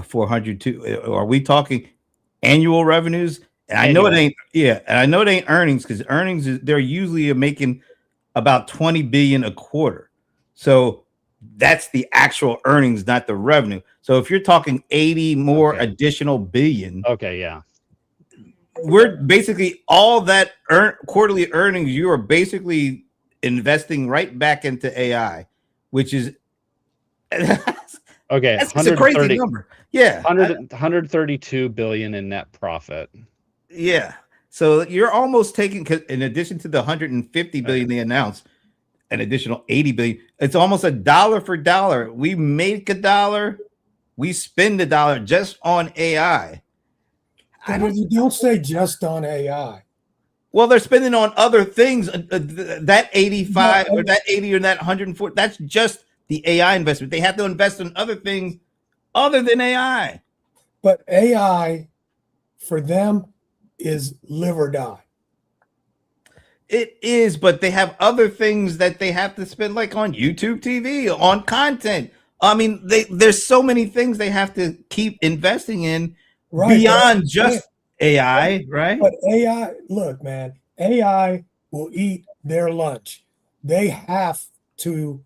402. Are we talking annual revenues? And annual. I know it ain't. Yeah, and I know it ain't earnings, because earnings they're usually making about 20 billion a quarter. So that's the actual earnings, not the revenue. So if you're talking 80 more additional billion, yeah. We're basically all that quarterly earnings you are basically investing right back into AI, which is that's a crazy number. Yeah, 132 billion in net profit. Yeah, so you're almost taking, in addition to the 150 billion they announced, an additional 80 billion. It's almost a dollar for dollar. We make a dollar, we spend a dollar just on AI. You don't say just on AI. Well, they're spending on other things. That 85 or that 80 or that 140, that's just the AI investment. They have to invest in other things other than AI. But AI for them is live or die. It is, but they have other things that they have to spend, like on YouTube TV, on content. I mean, there's so many things they have to keep investing in. Right, beyond just AI, right? But AI, look, man, AI will eat their lunch. They have to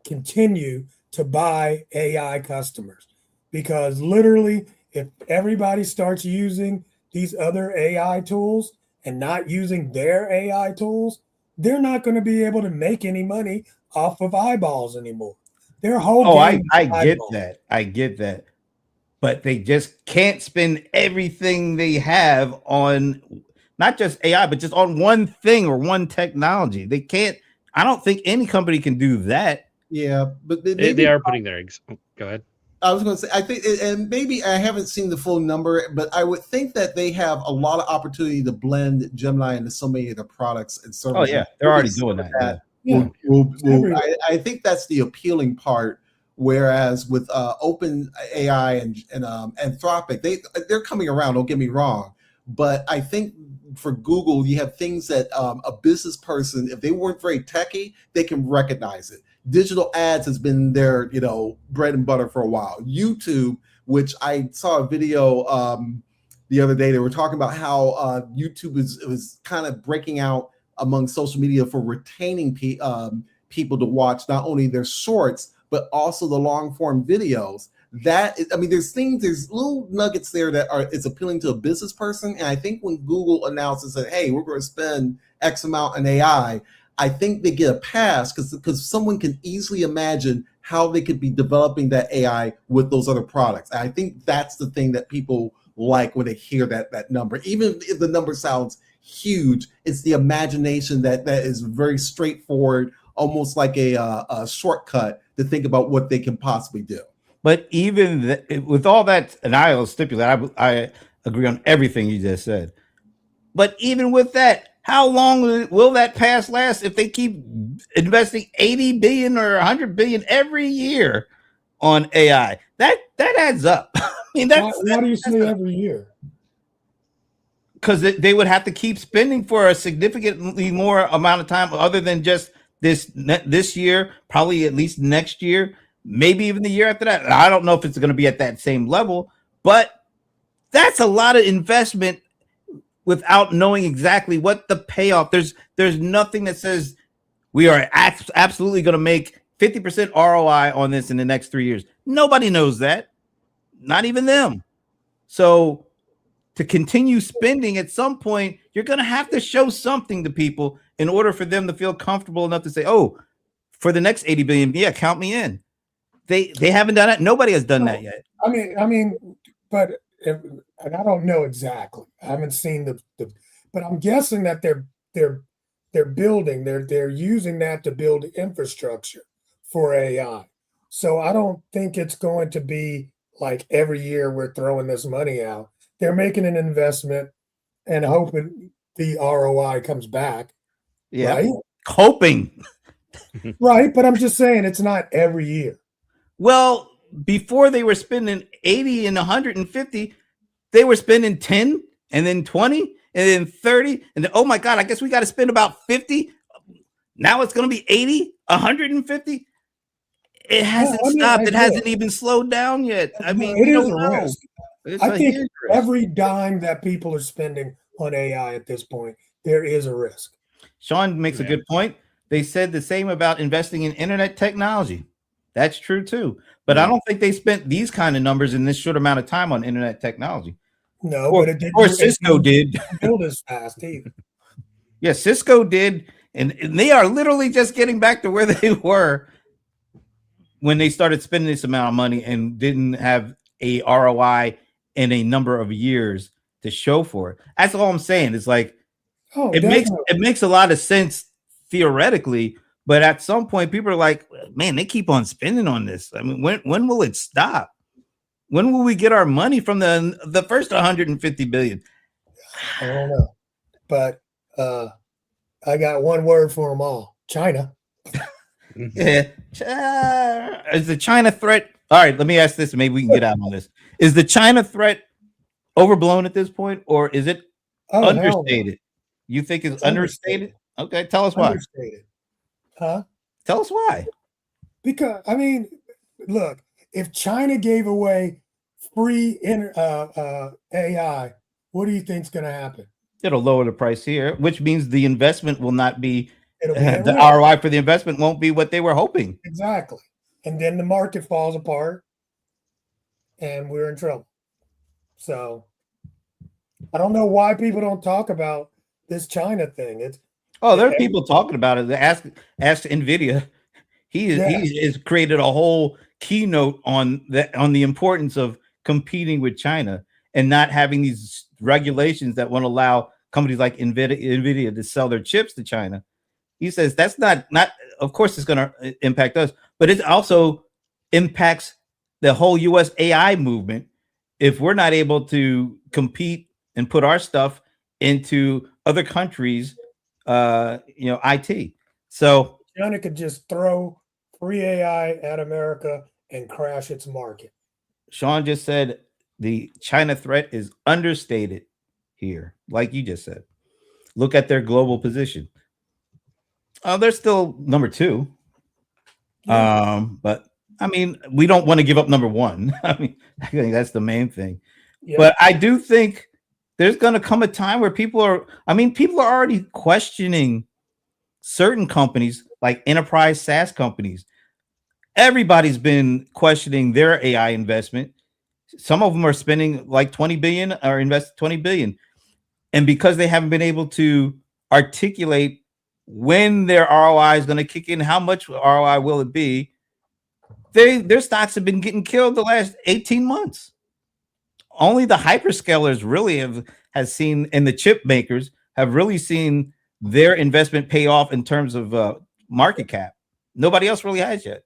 continue to buy AI customers, because literally, if everybody starts using these other AI tools and not using their AI tools, they're not going to be able to make any money off of eyeballs anymore. Their whole I get that. I get that. But they just can't spend everything they have on not just AI, but just on one thing or one technology. They can't. I don't think any company can do that. Yeah, but they are putting their eggs. Oh, go ahead. I was going to say, I think, and maybe I haven't seen the full number, but I would think that they have a lot of opportunity to blend Gemini into so many of their products and services. Oh yeah, they're already doing that. I think that's the appealing part. Whereas with Open AI and Anthropic, they're coming around. Don't get me wrong, but I think for Google, you have things that a business person, if they weren't very techy, they can recognize it. Digital ads has been their bread and butter for a while. YouTube, which I saw a video the other day, they were talking about how YouTube was kind of breaking out among social media for retaining people to watch not only their shorts, but also the long form videos. There's little nuggets there that it's appealing to a business person. And I think when Google announces that, hey, we're going to spend X amount on AI, I think they get a pass because someone can easily imagine how they could be developing that AI with those other products. And I think that's the thing that people like when they hear that number. Even if the number sounds huge, it's the imagination that is very straightforward, almost like a shortcut to think about what they can possibly do. But even with all that, and I'll stipulate, I agree on everything you just said. But even with that, how long will that pass last if they keep investing 80 billion or 100 billion every year on AI? That adds up. I mean, why do you say every year? Because they would have to keep spending for a significantly more amount of time, other than just this year, probably at least next year, maybe even the year after that. I don't know if it's going to be at that same level, but that's a lot of investment without knowing exactly what the payoff. There's nothing that says we are absolutely going to make 50% ROI on this in the next 3 years. Nobody knows that, not even them. So to continue spending, at some point, you're going to have to show something to people in order for them to feel comfortable enough to say, oh, for the next 80 billion, yeah, count me in. They haven't done it. Nobody has done that yet. I mean, but and I don't know exactly. I haven't seen the but I'm guessing that they're building, they're using that to build infrastructure for AI. So I don't think it's going to be like every year we're throwing this money out. They're making an investment and hoping the ROI comes back. Yeah, right? Hoping. Right, but I'm just saying it's not every year. Well, before they were spending 80 and 150, they were spending 10 and then 20 and then 30. And then, oh my God, I guess we got to spend about 50. Now it's going to be 80, 150. It hasn't stopped. It hasn't even slowed down yet. I mean, it is a risk. I think risk. every dime that people are spending on AI at this point, there is a risk. Sean makes a good point. They said the same about investing in internet technology. That's true too. But I don't think they spent these kind of numbers in this short amount of time on internet technology. No, but it did. Or Cisco did. Build as fast either. Yeah, Cisco did, and they are literally just getting back to where they were when they started spending this amount of money and didn't have a ROI in a number of years to show for it. That's all I'm saying. It's like it makes a lot of sense theoretically, but at some point people are like, man, they keep on spending on this. I mean, when will it stop? When will we get our money from the first 150 billion? I don't know, but I got one word for them all: China. Yeah, is the China threat? All right, let me ask this. Maybe we can get out on this. Is the China threat overblown at this point, or is it understated? You think it's understated? Okay, tell us why. Understated. Huh? Tell us why. Because I mean, look, if China gave away free AI, what do you think's going to happen? It'll lower the price here, which means the investment will not be the ROI for the investment won't be what they were hoping. Exactly. And then the market falls apart and we're in trouble. So I don't know why people don't talk about this China thing. There are people talking about it. Ask NVIDIA. He has created a whole keynote on the importance of competing with China and not having these regulations that won't allow companies like NVIDIA to sell their chips to China. He says that's not of course it's going to impact us, but it also impacts the whole US AI movement if we're not able to compete and put our stuff into other countries, IT. So China could just throw free AI at America and crash its market. Sean just said the China threat is understated here, like you just said. Look at their global position. They're still number 2. Yeah. But I mean, we don't want to give up number 1. I mean, I think that's the main thing. Yeah. But I do think there's going to come a time where people are already questioning certain companies like enterprise SaaS companies. Everybody's been questioning their AI investment. Some of them are spending like 20 billion or invest 20 billion. And because they haven't been able to articulate when their ROI is going to kick in, how much ROI will it be, their stocks have been getting killed the last 18 months. Only the hyperscalers really has seen, and the chip makers have really seen their investment pay off in terms of market cap. Nobody else really has yet.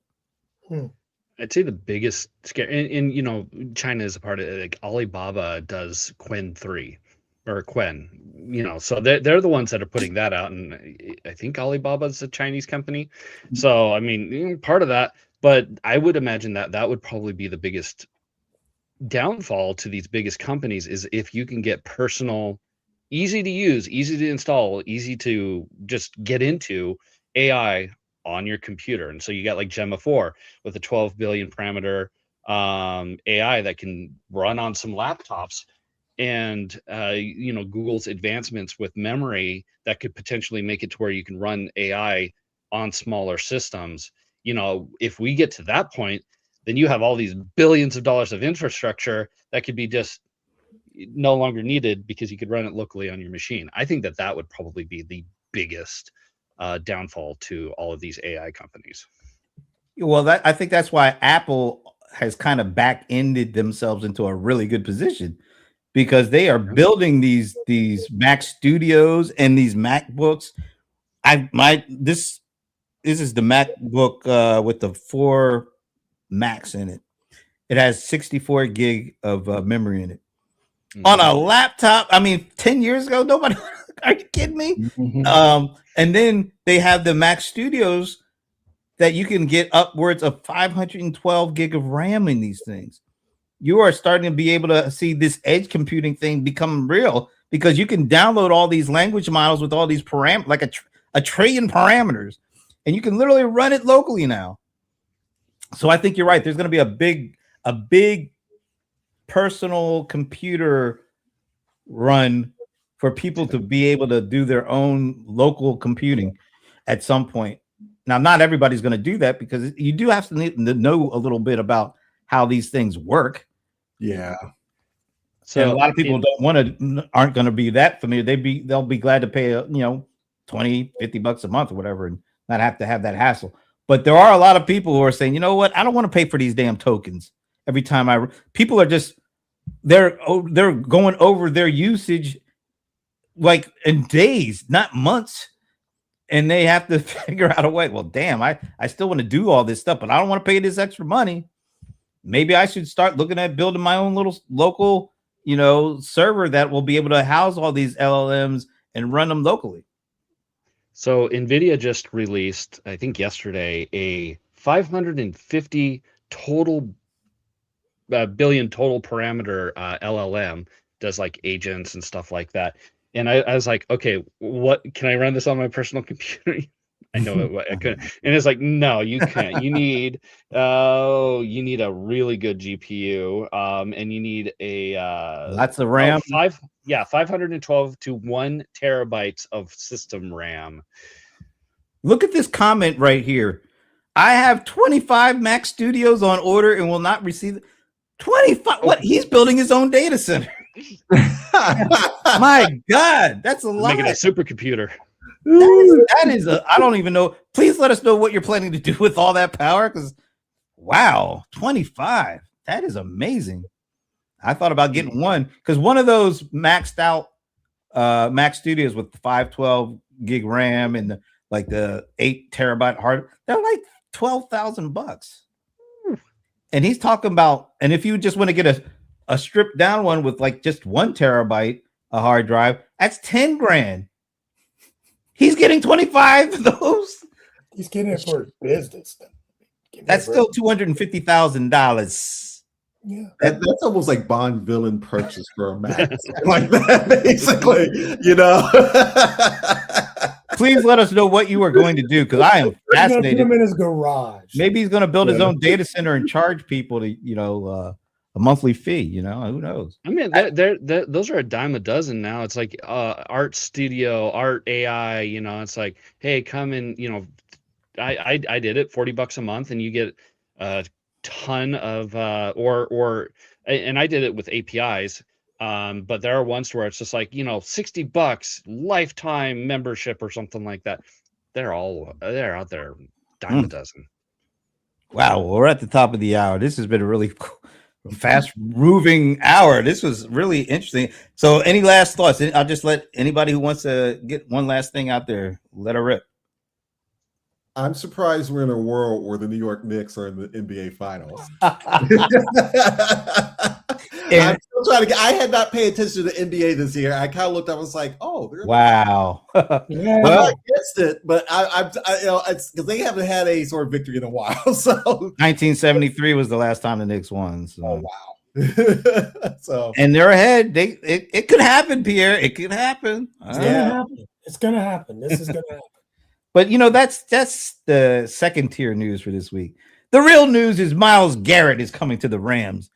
I'd say the biggest scare, and you know, China is a part of it. Like Alibaba does Qwen 3 or Quen, you know, so they're the ones that are putting that out, and I think Alibaba is a Chinese company, so I mean, part of that. But I would imagine that that would probably be the biggest downfall to these biggest companies is if you can get personal, easy to use, easy to install, easy to just get into AI on your computer. And so you got like Gemma 4 with a 12 billion parameter AI that can run on some laptops, and you know, Google's advancements with memory that could potentially make it to where you can run AI on smaller systems. You know, if we get to that point, then you have all these billions of dollars of infrastructure that could be just no longer needed because you could run it locally on your machine. I think that that would probably be the biggest downfall to all of these AI companies. Well, I think that's why Apple has kind of back-ended themselves into a really good position, because they are building these Mac Studios and these MacBooks. This is the MacBook with the 4 Macs in it. It has 64 gig of memory in it. On a laptop. I mean, 10 years ago, nobody. Are you kidding me? And then they have the Mac Studios that you can get upwards of 512 gig of RAM in these things. You are starting to be able to see this edge computing thing become real, because you can download all these language models with all these parameters, like a trillion parameters, and you can literally run it locally now. So I think you're right. There's going to be a big personal computer run for people to be able to do their own local computing at some point. Now, not everybody's going to do that, because you do have to know a little bit about how these things work. Yeah. So and a lot of people aren't going to be that familiar. They'll be glad to pay, $20, $50 a month or whatever, and not have to have that hassle. But there are a lot of people who are saying, you know what? I don't want to pay for these damn tokens every time people are just, they're going over their usage like in days, not months. And they have to figure out a way. Well, damn, I still want to do all this stuff, but I don't want to pay this extra money. Maybe I should start looking at building my own little local, server that will be able to house all these LLMs and run them locally. So NVIDIA just released, I think yesterday, a 550 total billion total parameter LLM, does like agents and stuff like that. And I was like, okay, what can I run this on my personal computer? I know I couldn't. And it's like, no, you can't. You need a really good GPU, and you need a lots of RAM. 512 to 1 terabytes of system RAM. Look at this comment right here. I have 25 Mac Studios on order and will not receive 25. What? He's building his own data center. My God, that's a lot. Making a supercomputer. That is I don't even know. Please let us know what you're planning to do with all that power, because wow, 25. That is amazing. I thought about getting one, because one of those maxed out Mac Studios with the 512 gig RAM and the 8 terabyte hard, they're like $12,000. And he's talking about, and if you just want to get a stripped down one with like just 1 terabyte a hard drive, that's $10,000. He's getting 25 of those. He's getting it for his business. That's still $250,000. Yeah, that's almost like Bond villain purchase for a Mac, like that, basically. Please let us know what you are going to do, because I am fascinated. Put him in his garage. Maybe he's going to build his own data center and charge people to, a monthly fee. Who knows? I mean, those are a dime a dozen now. It's like Art Studio, Art AI. It's like, hey, come in. I did it, $40 a month, and you get a ton of and I did it with APIs. But there are ones where it's just like, $60 lifetime membership or something like that. They're out there, dime a dozen. Wow, we're at the top of the hour. This has been a really fast moving hour. This was really interesting. So any last thoughts? I'll just let anybody who wants to get one last thing out there, let her rip. I'm surprised we're in a world where the New York Knicks are in the NBA Finals. I'm still trying to get. I had not paid attention to the NBA this year. I kind of looked up. I was like, "Oh, they're Wow. Yeah. I'm not against it," but I you know, it's because they haven't had a sort of victory in a while. So 1973 was the last time the Knicks won. So. oh wow. So And they're ahead. It could happen, Pierre. It could happen. It's gonna happen. It's gonna happen. This is gonna happen. But you know, that's the second tier news for this week. The real news is Myles Garrett is coming to the Rams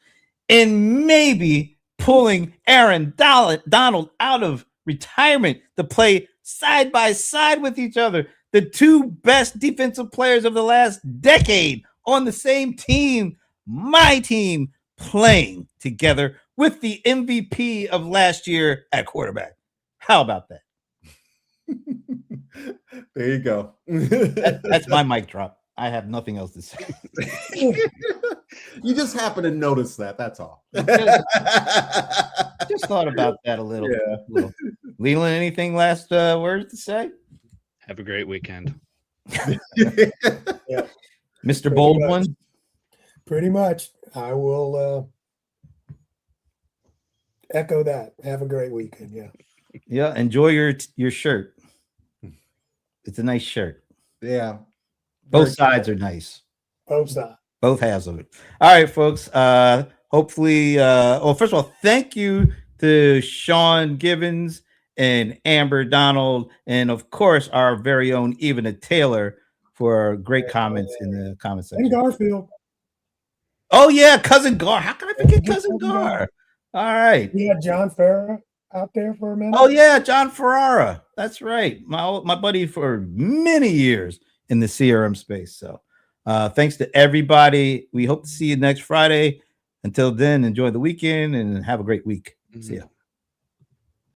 and maybe pulling Aaron Donald out of retirement to play side by side with each other. The two best defensive players of the last decade on the same team, my team, playing together with the MVP of last year at quarterback. How about that? there you go. That's my mic drop. I have nothing else to say. You just happen to notice that. That's all. Just thought about that a little. Yeah. Leland, anything last words to say? Have a great weekend. Mr. Pretty Baldwin? much. Pretty much. I will echo that. Have a great weekend. Yeah. Yeah, enjoy your shirt. It's a nice shirt. Yeah. Both sides are nice. Both sides. Both halves of it. All right, folks. Hopefully, well, first of all, thank you to Sean Gibbons and Amber Donald, and of course, our very own Evana Taylor for great comments in the comment section. And Garfield. Oh yeah, cousin Gar. How can I forget cousin Gar? All right. We had John Farrar out there for a minute. Oh yeah, John Ferrara. That's right. My buddy for many years in the CRM space. So thanks to everybody. We hope to see you next Friday. Until then, enjoy the weekend and have a great week. See ya.